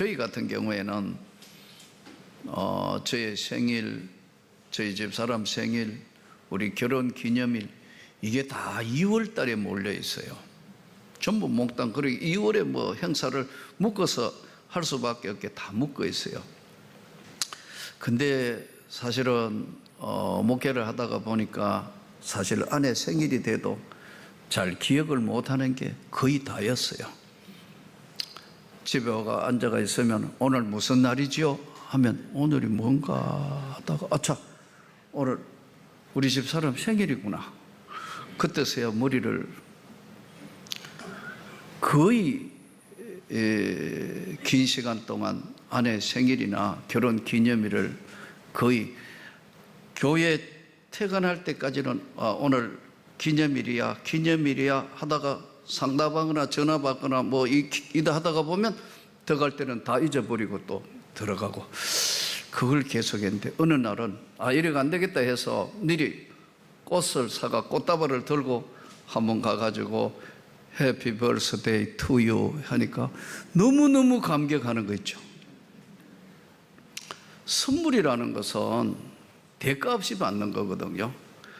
저희 같은 경우에는 저의 생일, 저희 집사람 생일, 우리 결혼 기념일, 이게 다 2월 달에 몰려 있어요. 전부 몽땅. 그리고 2월에 뭐 행사를 묶어서 할 수밖에 없게 다 묶어 있어요. 근데 사실은 목회를 하다가 보니까 사실 아내 생일이 돼도 잘 기억을 못하는 게 거의 다였어요. 집에 와가 앉아가 있으면 오늘 무슨 날이지요? 하면 오늘이 뭔가 하다가 아차, 오늘 우리 집 사람 생일이구나. 그때서야 머리를 거의 긴 시간 동안 아내 생일이나 결혼 기념일을 거의 교회 퇴근할 때까지는 오늘 기념일이야 하다가 상담하거나 전화 받거나 뭐 이다 하다가 보면 들어갈 때는 다 잊어버리고 또 들어가고, 그걸 계속했는데 어느 날은 이래가 안 되겠다 해서 미리 꽃을 사가 꽃다발을 들고 한번 가가지고 해피 버스데이 투 유 하니까 너무너무 감격하는 거 있죠. 선물이라는 것은 대가 없이 받는 거거든요.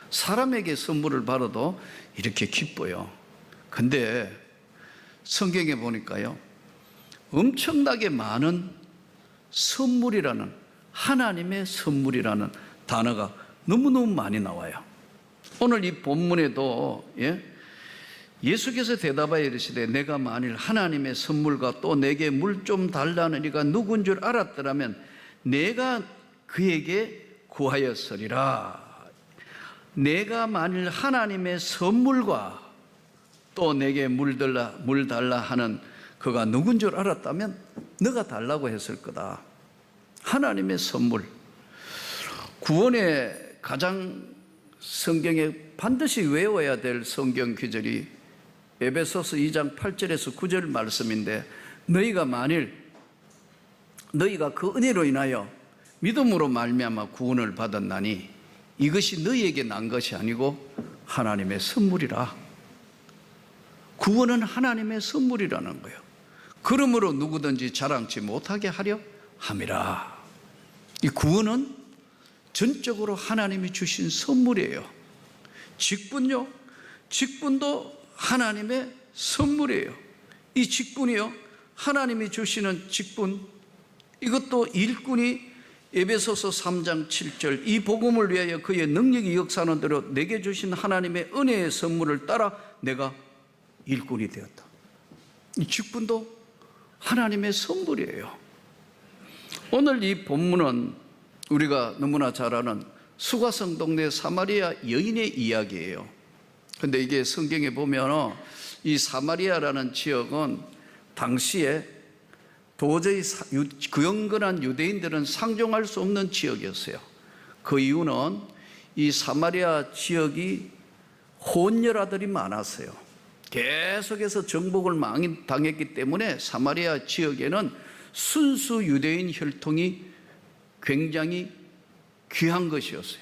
사람에게 선물을 받아도 이렇게 기뻐요. 근데 성경에 보니까요, 엄청나게 많은 선물이라는, 하나님의 선물이라는 단어가 너무너무 많이 나와요. 오늘 이 본문에도 예수께서 대답하여 이르시되 내가 만일 하나님의 선물과 또 내게 물 좀 달라는 이가 누군 줄 알았더라면 내가 그에게 구하였으리라. 내가 만일 하나님의 선물과 또 내게 물 달라 하는 그가 누군 줄 알았다면 너가 달라고 했을 거다. 하나님의 선물. 구원의 가장 성경에 반드시 외워야 될 성경 구절이 에베소서 2장 8절에서 9절 말씀인데, 너희가 만일 너희가 그 은혜로 인하여 믿음으로 말미암아 구원을 받았나니 이것이 너희에게 난 것이 아니고 하나님의 선물이라. 구원은 하나님의 선물이라는 거예요. 그러므로 누구든지 자랑치 못하게 하려 함이라. 이 구원은 전적으로 하나님이 주신 선물이에요. 직분요, 직분도 하나님의 선물이에요. 이 직분이요, 하나님이 주시는 직분, 이것도 일꾼이 에베소서 3장 7절 이 복음을 위하여 그의 능력이 역사하는 대로 내게 주신 하나님의 은혜의 선물을 따라 내가 일꾼이 되었다. 이 직분도 하나님의 선물이에요. 오늘 이 본문은 우리가 너무나 잘 아는 수가성 동네 사마리아 여인의 이야기예요. 근데 이게 성경에 보면 이 사마리아라는 지역은 당시에 도저히 경건한 유대인들은 상종할 수 없는 지역이었어요. 그 이유는 이 사마리아 지역이 혼혈아들이 많았어요. 계속해서 정복을 많이 당했기 때문에 사마리아 지역에는 순수 유대인 혈통이 굉장히 귀한 것이었어요.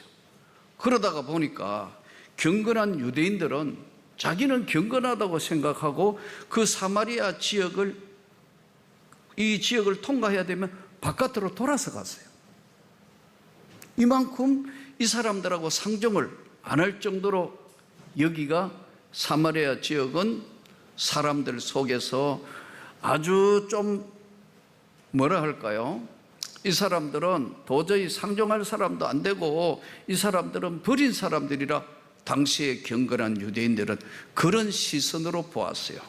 그러다가 보니까 경건한 유대인들은 자기는 경건하다고 생각하고 그 사마리아 이 지역을 통과해야 되면 바깥으로 돌아서 갔어요. 이만큼 이 사람들하고 상종을 안 할 정도로 여기가 사마리아 지역은 사람들 속에서 아주 좀 뭐라 할까요? 이 사람들은 도저히 상종할 사람도 안 되고 이 사람들은 버린 사람들이라 당시에 경건한 유대인들은 그런 시선으로 보았어요.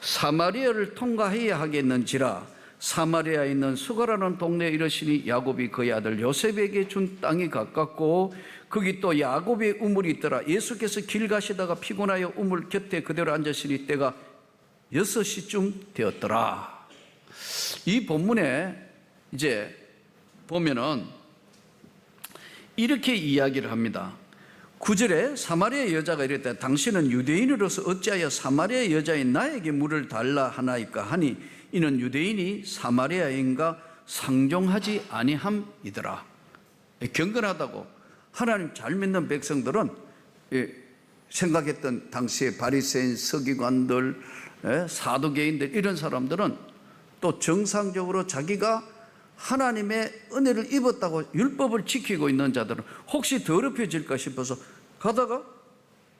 사마리아를 통과해야 하겠는지라 사마리아에 있는 수가라는 동네에 이르시니 야곱이 그의 아들 요셉에게 준 땅이 가깝고 거기 또 야곱의 우물이 있더라. 예수께서 길 가시다가 피곤하여 우물 곁에 그대로 앉으시니 때가 6시쯤 되었더라. 이 본문에 이제 보면은 이렇게 이야기를 합니다. 9절에 사마리아 여자가 이랬다. 당신은 유대인으로서 어찌하여 사마리아 여자인 나에게 물을 달라 하나이까 하니 이는 유대인이 사마리아인과 상종하지 아니함이더라. 경건하다고 하나님 잘 믿는 백성들은 생각했던 당시의 바리새인, 서기관들, 사두개인들 이런 사람들은 또 정상적으로 자기가 하나님의 은혜를 입었다고 율법을 지키고 있는 자들은 혹시 더럽혀질까 싶어서 가다가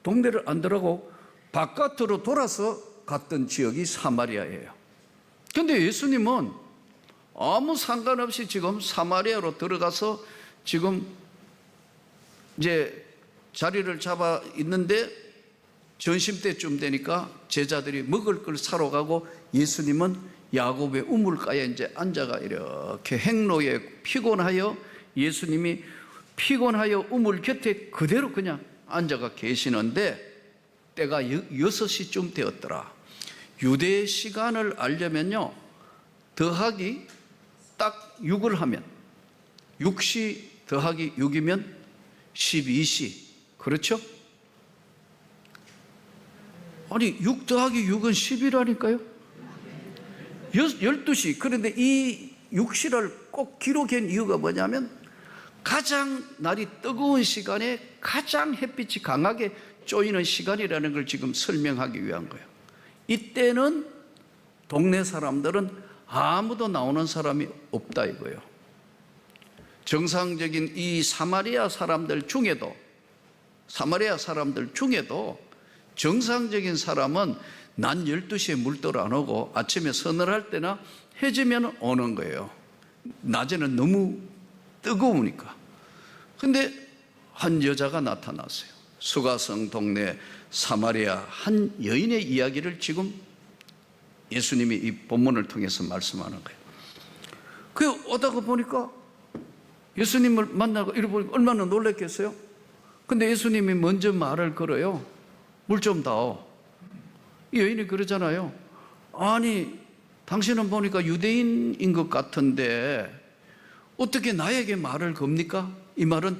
동네를 안 들어가고 바깥으로 돌아서 갔던 지역이 사마리아예요. 근데 예수님은 아무 상관없이 지금 사마리아로 들어가서 지금 이제 자리를 잡아 있는데 점심때쯤 되니까 제자들이 먹을 걸 사러 가고 예수님은 야곱의 우물가에 이제 앉아가 이렇게 행로에 피곤하여 예수님이 피곤하여 우물 곁에 그대로 그냥 앉아가 계시는데 때가 6시쯤 되었더라. 유대의 시간을 알려면요, 더하기 딱 6을 하면 6시 더하기 6이면 12시. 그렇죠? 아니 6 더하기 6은 10이라니까요. 12시. 그런데 이 6시를 꼭 기록한 이유가 뭐냐면 가장 날이 뜨거운 시간에 가장 햇빛이 강하게 쪼이는 시간이라는 걸 지금 설명하기 위한 거예요. 이때는 동네 사람들은 아무도 나오는 사람이 없다 이거예요. 정상적인 이 사마리아 사람들 중에도 정상적인 사람은 낮 12시에 물도로 안 오고 아침에 서늘할 때나 해지면 오는 거예요. 낮에는 너무 뜨거우니까. 근데 한 여자가 나타났어요. 수가성 동네 사마리아 한 여인의 이야기를 지금 예수님이 이 본문을 통해서 말씀하는 거예요. 그 오다가 보니까 예수님을 만나고 이러고 보니까 얼마나 놀랐겠어요? 근데 예수님이 먼저 말을 걸어요. 물 좀 다오. 이 여인이 그러잖아요. 아니 당신은 보니까 유대인인 것 같은데 어떻게 나에게 말을 겁니까? 이 말은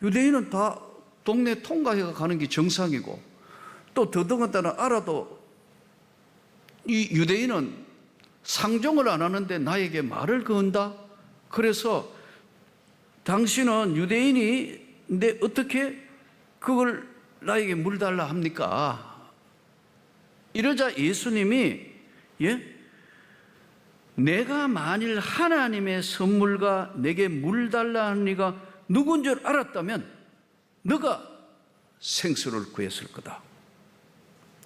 유대인은 다 동네 통과해 가는 게 정상이고 또 더더군다나 알아도 이 유대인은 상종을 안 하는데 나에게 말을 건다? 그래서 당신은 유대인인데 어떻게 그걸 나에게 물 달라 합니까? 이러자 예수님이 내가 만일 하나님의 선물과 내게 물 달라 하는 이가 누군 줄 알았다면 너가 생수를 구했을 거다.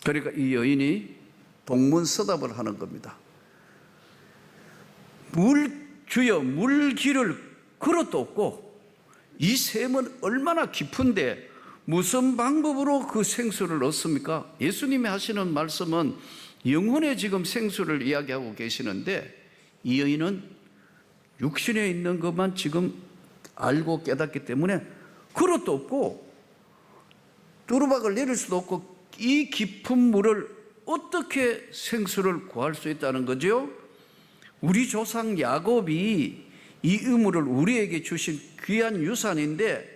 그러니까 이 여인이 동문서답을 하는 겁니다. 주여 물 길을 걸어도 없고 이 샘은 얼마나 깊은데 무슨 방법으로 그 생수를 얻습니까? 예수님이 하시는 말씀은 영혼의 지금 생수를 이야기하고 계시는데 이 여인은 육신에 있는 것만 지금 알고 깨닫기 때문에 그릇도 없고 두루박을 내릴 수도 없고 이 깊은 물을 어떻게 생수를 구할 수 있다는 거죠? 우리 조상 야곱이 이 우물을 우리에게 주신 귀한 유산인데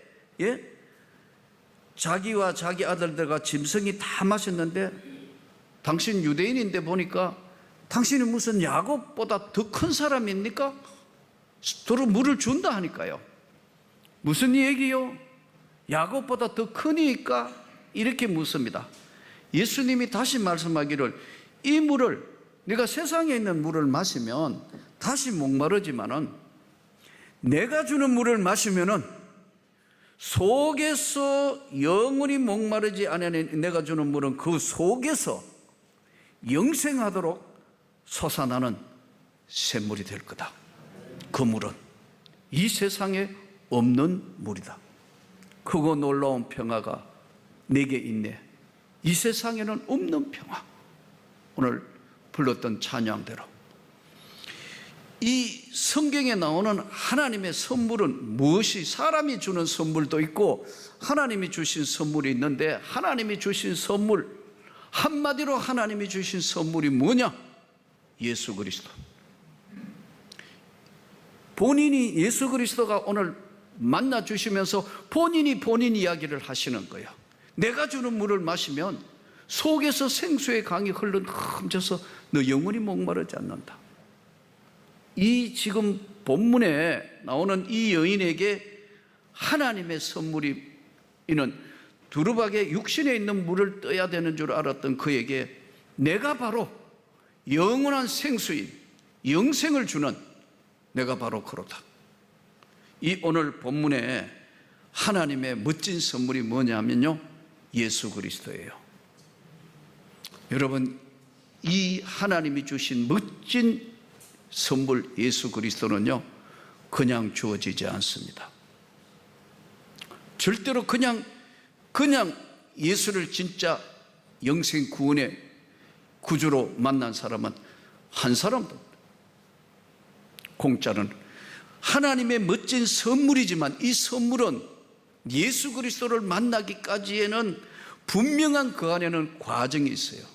자기와 자기 아들들과 짐승이 다 마셨는데 당신 유대인인데 보니까 당신이 무슨 야곱보다 더 큰 사람입니까? 서로 물을 준다 하니까요. 무슨 얘기요? 야곱보다 더 크니까? 이렇게 묻습니다. 예수님이 다시 말씀하기를 이 물을 내가 세상에 있는 물을 마시면 다시 목마르지만은 내가 주는 물을 마시면은 속에서 영원히 목마르지 않으니 내가 주는 물은 그 속에서 영생하도록 솟아나는 샘물이 될 거다. 그 물은 이 세상에 없는 물이다. 크고 놀라운 평화가 내게 있네. 이 세상에는 없는 평화. 오늘 불렀던 찬양대로 이 성경에 나오는 하나님의 선물은 무엇이, 사람이 주는 선물도 있고 하나님이 주신 선물이 있는데 하나님이 주신 선물, 한마디로 하나님이 주신 선물이 뭐냐? 예수 그리스도. 본인이 예수 그리스도가 오늘 만나 주시면서 본인이 본인 이야기를 하시는 거예요. 내가 주는 물을 마시면 속에서 생수의 강이 흘러넘쳐서 너 영원히 목마르지 않는다. 이 지금 본문에 나오는 이 여인에게 하나님의 선물이 있는 두루박에 육신에 있는 물을 떠야 되는 줄 알았던 그에게 내가 바로 영원한 생수인 영생을 주는 내가 바로 그로다. 이 오늘 본문에 하나님의 멋진 선물이 뭐냐면요, 예수 그리스도예요. 여러분, 이 하나님이 주신 멋진 선물 예수 그리스도는요, 그냥 주어지지 않습니다. 절대로 그냥 예수를 진짜 영생 구원의 구주로 만난 사람은 한 사람도 없다. 공짜는 하나님의 멋진 선물이지만 이 선물은 예수 그리스도를 만나기까지에는 분명한 그 안에는 과정이 있어요.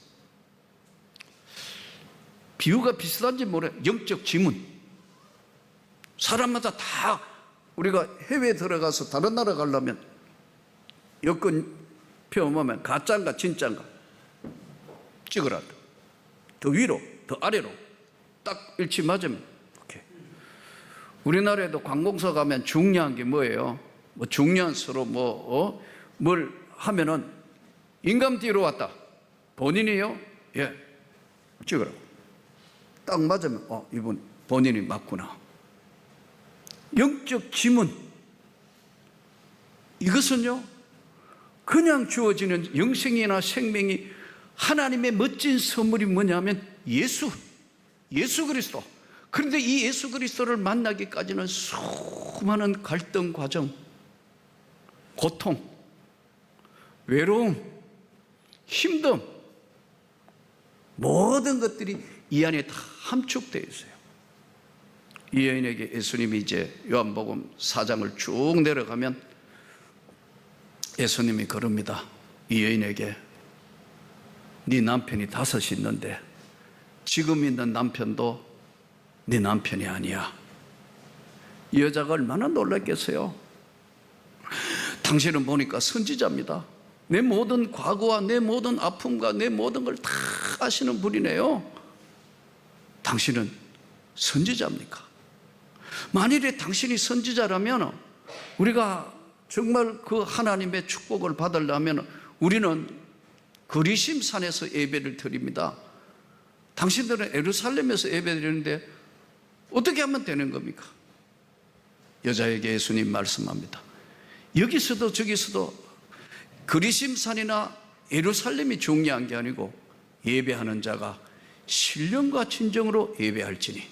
비유가 비슷한지 모르겠어요. 영적 지문. 사람마다 다 우리가 해외에 들어가서 다른 나라 가려면 여권 표보면 가짜인가 진짜인가 찍으라. 더 위로 더 아래로 딱 일치 맞으면 오케이. 우리나라에도 관공서 가면 중요한 게 뭐예요? 뭐 중요한 서로 뭘 하면은 인감 뒤로 왔다. 본인이요? 예. 찍으라고. 딱 맞으면 이분 본인이 맞구나. 영적 지문, 이것은요 그냥 주어지는 영생이나 생명이 하나님의 멋진 선물이 뭐냐면 예수 그리스도. 그런데 이 예수 그리스도를 만나기까지는 수많은 갈등 과정, 고통, 외로움, 힘듦, 모든 것들이 이 안에 다 함축되어 있어요. 이 여인에게 예수님이 이제 요한복음 4장을 쭉 내려가면 예수님이 그럽니다. 이 여인에게 네 남편이 5 있는데 지금 있는 남편도 네 남편이 아니야. 이 여자가 얼마나 놀랐겠어요. 당신은 보니까 선지자입니다. 내 모든 과거와 내 모든 아픔과 내 모든 걸 다 아시는 분이네요. 당신은 선지자입니까? 만일에 당신이 선지자라면 우리가 정말 그 하나님의 축복을 받으려면 우리는 그리심 산에서 예배를 드립니다. 당신들은 예루살렘에서 예배드리는데 어떻게 하면 되는 겁니까? 여자에게 예수님 말씀합니다. 여기서도 저기서도 그리심 산이나 예루살렘이 중요한 게 아니고 예배하는 자가 신령과 진정으로 예배할지니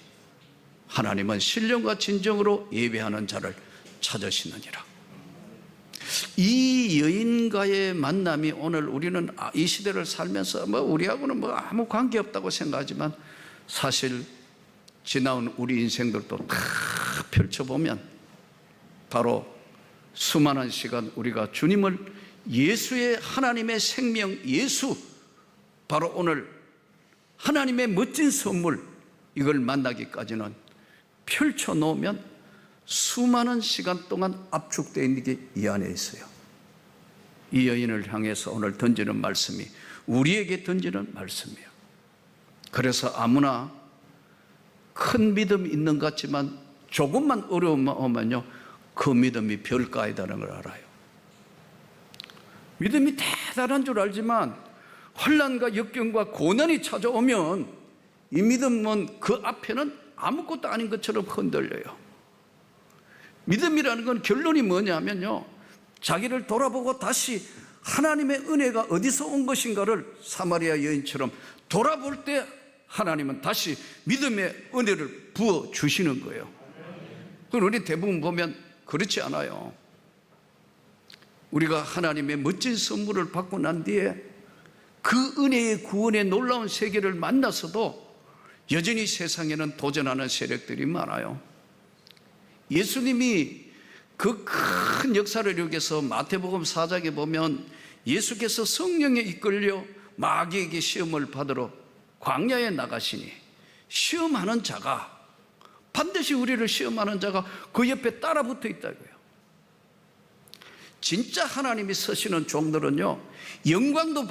하나님은 신령과 진정으로 예배하는 자를 찾으시느니라. 이 여인과의 만남이 오늘 우리는 이 시대를 살면서 우리하고는 아무 관계없다고 생각하지만 사실 지나온 우리 인생들도 다 펼쳐보면 바로 수많은 시간 우리가 주님을 예수의 하나님의 생명 예수, 바로 오늘 하나님의 멋진 선물 이걸 만나기까지는 펼쳐놓으면 수많은 시간 동안 압축되어 있는 게 이 안에 있어요. 이 여인을 향해서 오늘 던지는 말씀이 우리에게 던지는 말씀이에요. 그래서 아무나 큰 믿음이 있는 것 같지만 조금만 어려움만 오면요 그 믿음이 별가이다는 걸 알아요. 믿음이 대단한 줄 알지만 환난과 역경과 고난이 찾아오면 이 믿음은 그 앞에는 아무것도 아닌 것처럼 흔들려요. 믿음이라는 건 결론이 뭐냐면요 자기를 돌아보고 다시 하나님의 은혜가 어디서 온 것인가를 사마리아 여인처럼 돌아볼 때 하나님은 다시 믿음의 은혜를 부어주시는 거예요. 그럼 우리 대부분 보면 그렇지 않아요. 우리가 하나님의 멋진 선물을 받고 난 뒤에 그 은혜의 구원의 놀라운 세계를 만나서도 여전히 세상에는 도전하는 세력들이 많아요. 예수님이 그 큰 역사를 이루기위해서 마태복음 4장에 보면 예수께서 성령에 이끌려 마귀에게 시험을 받으러 광야에 나가시니 시험하는 자가 반드시 우리를 시험하는 자가 그 옆에 따라 붙어 있다고요. 진짜 하나님이 서시는 종들은요 영광도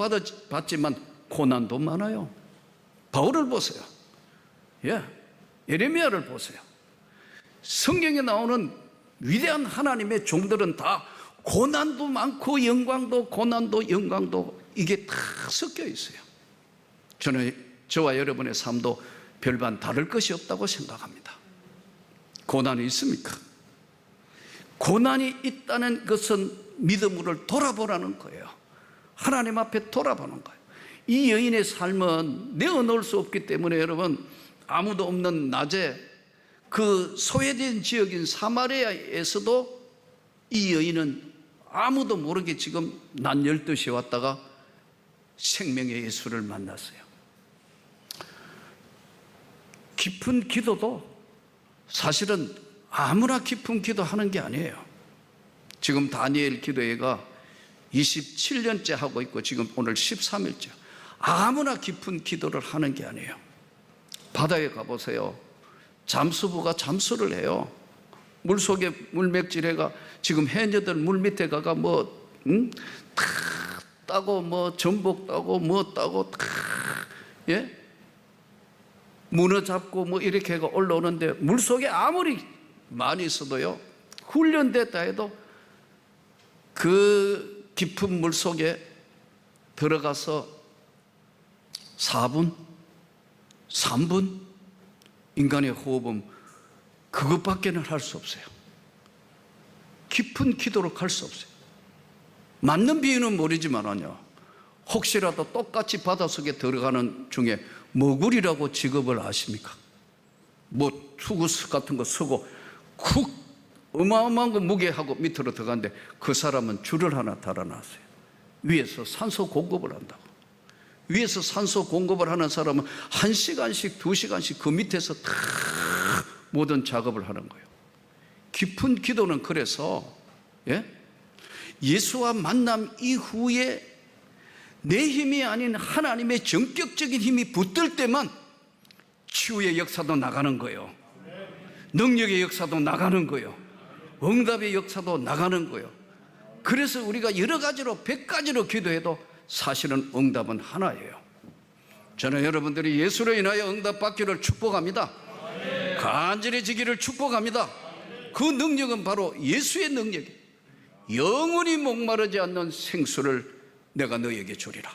받지만 고난도 많아요. 바울을 보세요. 예레미야를 보세요. 성경에 나오는 위대한 하나님의 종들은 다 고난도 많고 영광도 고난도 영광도 이게 다 섞여 있어요. 저는 저와 여러분의 삶도 별반 다를 것이 없다고 생각합니다. 고난이 있습니까? 고난이 있다는 것은 믿음으로 돌아보라는 거예요. 하나님 앞에 돌아보는 거예요. 이 여인의 삶은 내어놓을 수 없기 때문에 여러분, 아무도 없는 낮에 그 소외된 지역인 사마리아에서도 이 여인은 아무도 모르게 지금 낮 12시에 왔다가 생명의 예수를 만났어요. 깊은 기도도 사실은 아무나 깊은 기도하는 게 아니에요. 지금 다니엘 기도회가 27년째 하고 있고 지금 오늘 13일째. 아무나 깊은 기도를 하는 게 아니에요. 바다에 가보세요. 잠수부가 잠수를 해요. 물속에 물맥질해가 지금 해녀들 물 밑에 가가 탁 따고 전복 따고 따고 탁, 예? 문어 잡고 이렇게 해가 올라오는데 물속에 아무리 많이 있어도요, 훈련됐다 해도 그 깊은 물속에 들어가서 4분, 3분 인간의 호흡은 그것밖에는 할 수 없어요. 깊은 기도로 갈 수 없어요. 맞는 비유는 모르지만요, 혹시라도 똑같이 바닷속에 들어가는 중에 머구리라고 직업을 아십니까? 투구스 같은 거 쓰고 쿡 어마어마한 거 무게하고 밑으로 들어가는데 그 사람은 줄을 하나 달아놨어요. 위에서 산소 공급을 한다고. 위에서 산소 공급을 하는 사람은 1시간씩 2시간씩 그 밑에서 다 모든 작업을 하는 거예요. 깊은 기도는 그래서 예수와 만남 이후에 내 힘이 아닌 하나님의 전격적인 힘이 붙을 때만 치유의 역사도 나가는 거예요. 능력의 역사도 나가는 거예요. 응답의 역사도 나가는 거예요. 그래서 우리가 여러 가지로 100가지로 기도해도 사실은 응답은 하나예요. 저는 여러분들이 예수로 인하여 응답받기를 축복합니다. 간절해지기를 축복합니다. 그 능력은 바로 예수의 능력이에요. 영원히 목마르지 않는 생수를 내가 너에게 주리라.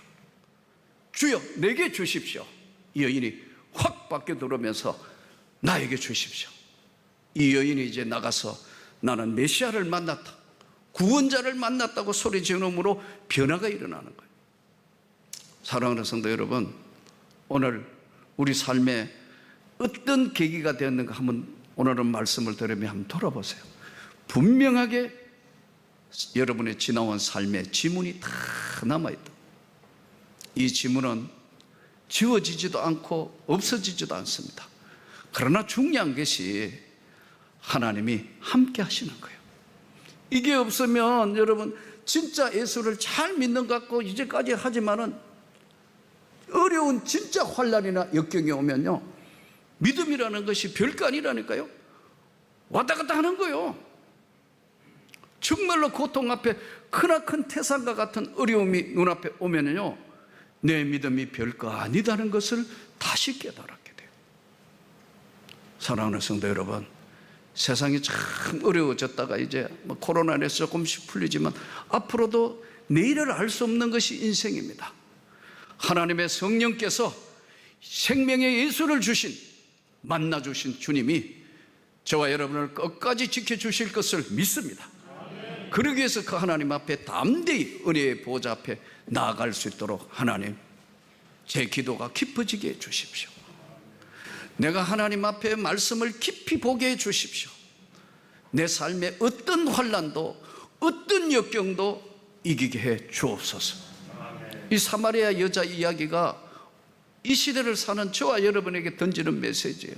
주여 내게 주십시오. 이 여인이 확 밖에 들어오면서 나에게 주십시오. 이 여인이 이제 나가서 나는 메시아를 만났다, 구원자를 만났다고 소리 지르므로 변화가 일어나는 거예요. 사랑하는 성도 여러분, 오늘 우리 삶에 어떤 계기가 되었는가 한번 오늘은 말씀을 들으며 한번 돌아보세요. 분명하게 여러분의 지나온 삶에 지문이 다 남아있다. 이 지문은 지워지지도 않고 없어지지도 않습니다. 그러나 중요한 것이 하나님이 함께 하시는 거예요. 이게 없으면 여러분 진짜 예수를 잘 믿는 것 같고 이제까지 하지만은 어려운 진짜 환난이나 역경이 오면요, 믿음이라는 것이 별거 아니라니까요. 왔다 갔다 하는 거예요. 정말로 고통 앞에 크나큰 태산과 같은 어려움이 눈앞에 오면요, 내 믿음이 별거 아니다는 것을 다시 깨달았게 돼요. 사랑하는 성도 여러분, 세상이 참 어려워졌다가 이제 코로나에서 조금씩 풀리지만 앞으로도 내일을 알 수 없는 것이 인생입니다. 하나님의 성령께서 생명의 예수를 만나주신 주님이 저와 여러분을 끝까지 지켜주실 것을 믿습니다. 그러기 위해서 그 하나님 앞에 담대히 은혜의 보좌 앞에 나아갈 수 있도록 하나님, 제 기도가 깊어지게 해주십시오. 내가 하나님 앞에 말씀을 깊이 보게 해주십시오. 내 삶에 어떤 환난도 어떤 역경도 이기게 해 주옵소서. 이 사마리아 여자 이야기가 이 시대를 사는 저와 여러분에게 던지는 메시지예요.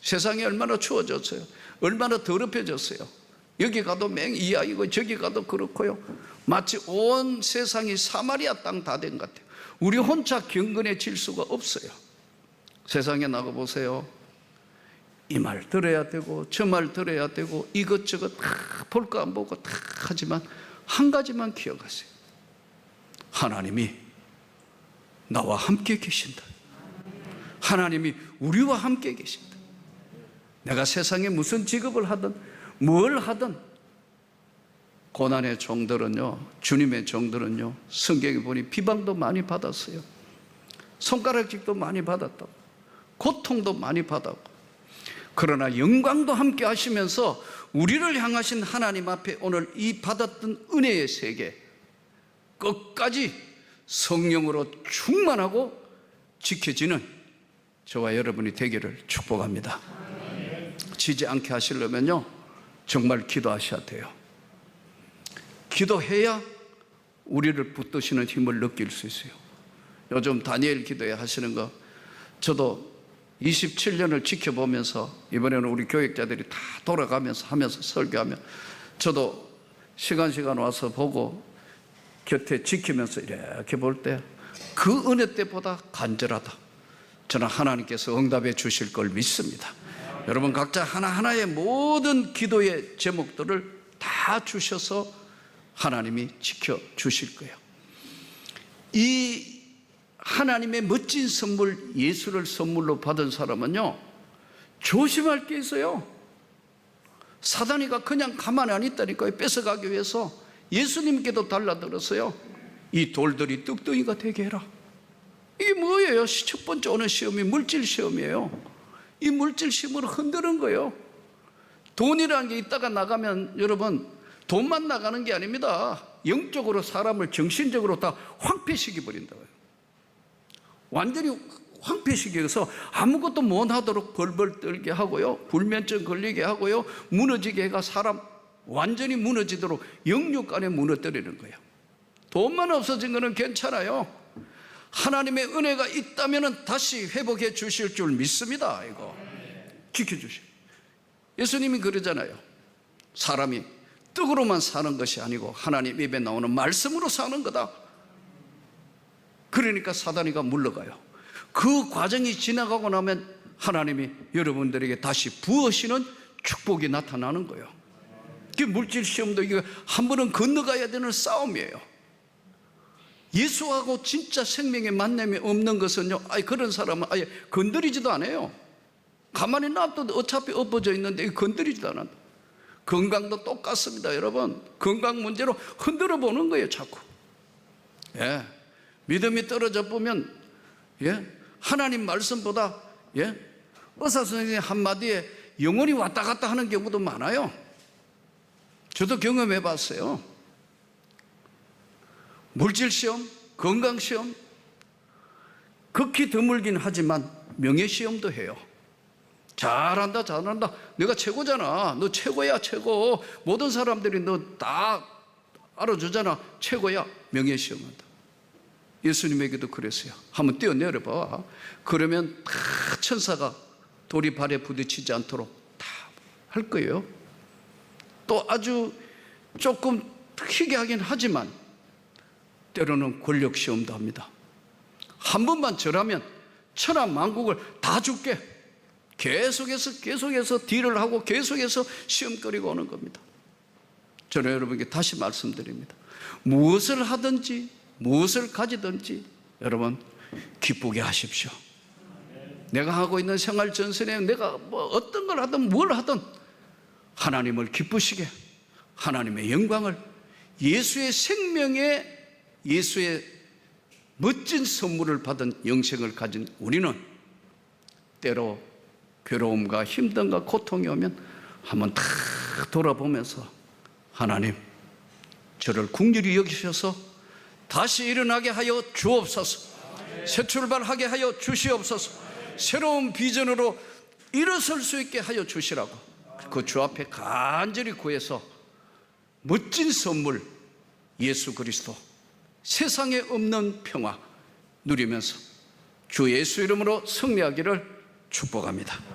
세상이 얼마나 추워졌어요. 얼마나 더럽혀졌어요. 여기 가도 맹이야기고 저기 가도 그렇고요. 마치 온 세상이 사마리아 땅 다 된 것 같아요. 우리 혼자 경건해질 수가 없어요. 세상에 나가보세요. 이 말 들어야 되고 저 말 들어야 되고 이것저것 다 볼까 안 보고 다 하지만 한 가지만 기억하세요. 하나님이 나와 함께 계신다. 하나님이 우리와 함께 계신다. 내가 세상에 무슨 직업을 하든 뭘 하든 고난의 종들은요, 주님의 종들은요, 성경에 보니 비방도 많이 받았어요. 손가락질도 많이 받았다고. 고통도 많이 받았고, 그러나 영광도 함께 하시면서 우리를 향하신 하나님 앞에 오늘 이 받았던 은혜의 세계 끝까지 성령으로 충만하고 지켜지는 저와 여러분이 되기를 축복합니다. 지지 않게 하시려면요, 정말 기도하셔야 돼요. 기도해야 우리를 붙드시는 힘을 느낄 수 있어요. 요즘 다니엘 기도회 하시는 거 저도 27년을 지켜보면서, 이번에는 우리 교육자들이 다 돌아가면서 하면서 설교하면 저도 시간 와서 보고 곁에 지키면서 이렇게 볼 때 그 은혜 때보다 간절하다, 저는 하나님께서 응답해 주실 걸 믿습니다. 여러분 각자 하나하나의 모든 기도의 제목들을 다 주셔서 하나님이 지켜주실 거예요. 이 하나님의 멋진 선물, 예수를 선물로 받은 사람은요, 조심할 게 있어요. 사단이가 그냥 가만히 안 있다니까요. 뺏어가기 위해서 예수님께도 달라들었어요. 이 돌들이 뚝뚝이가 되게 해라. 이게 뭐예요? 첫 번째 오는 시험이 물질 시험이에요. 이 물질 시험으로 흔드는 거예요. 돈이라는 게 있다가 나가면 여러분, 돈만 나가는 게 아닙니다. 영적으로 사람을 정신적으로 다 황폐시켜 버린다고요. 완전히 황폐시켜서 아무것도 못하도록 벌벌 떨게 하고요, 불면증 걸리게 하고요, 무너지게 해가 사람 완전히 무너지도록 영육 안에 무너뜨리는 거예요. 돈만 없어진 거는 괜찮아요. 하나님의 은혜가 있다면 다시 회복해 주실 줄 믿습니다. 이거 지켜주시. 예수님이 그러잖아요. 사람이 떡으로만 사는 것이 아니고 하나님 입에 나오는 말씀으로 사는 거다. 그러니까 사단이가 물러가요. 그 과정이 지나가고 나면 하나님이 여러분들에게 다시 부으시는 축복이 나타나는 거예요. 그 물질 시험도 이거 한 번은 건너가야 되는 싸움이에요. 예수하고 진짜 생명의 만남이 없는 것은요, 그런 사람은 아예 건드리지도 않아요. 가만히 놔둬도 어차피 엎어져 있는데 건드리지도 않아요. 건강도 똑같습니다. 여러분, 건강 문제로 흔들어 보는 거예요, 자꾸. 예, 믿음이 떨어져 보면, 예, 하나님 말씀보다, 예, 의사 선생님 한마디에 영혼이 왔다 갔다 하는 경우도 많아요. 저도 경험해 봤어요. 물질시험, 건강시험, 극히 드물긴 하지만 명예시험도 해요. 잘한다, 잘한다. 내가 최고잖아. 너 최고야, 최고. 모든 사람들이 너 다 알아주잖아. 최고야. 명예시험한다. 예수님에게도 그랬어요. 한번 뛰어내려봐. 그러면 다 천사가 돌이 발에 부딪히지 않도록 다 할 거예요. 또 아주 조금 희귀하긴 하지만 때로는 권력시험도 합니다. 한 번만 절하면 천하 만국을 다 줄게. 계속해서 딜을 하고 계속해서 시험거리가 오는 겁니다. 저는 여러분께 다시 말씀드립니다. 무엇을 하든지 무엇을 가지든지 여러분 기쁘게 하십시오. 내가 하고 있는 생활 전선에 내가 뭐 어떤 걸 하든 뭘 하든 하나님을 기쁘시게, 하나님의 영광을, 예수의 생명에 예수의 멋진 선물을 받은 영생을 가진 우리는 때로 괴로움과 힘듦과 고통이 오면 한번 다 돌아보면서 하나님, 저를 긍휼히 여기셔서 다시 일어나게 하여 주옵소서, 새 출발하게 하여 주시옵소서, 새로운 비전으로 일어설 수 있게 하여 주시라고 그 주 앞에 간절히 구해서 멋진 선물 예수 그리스도, 세상에 없는 평화 누리면서 주 예수 이름으로 승리하기를 축복합니다.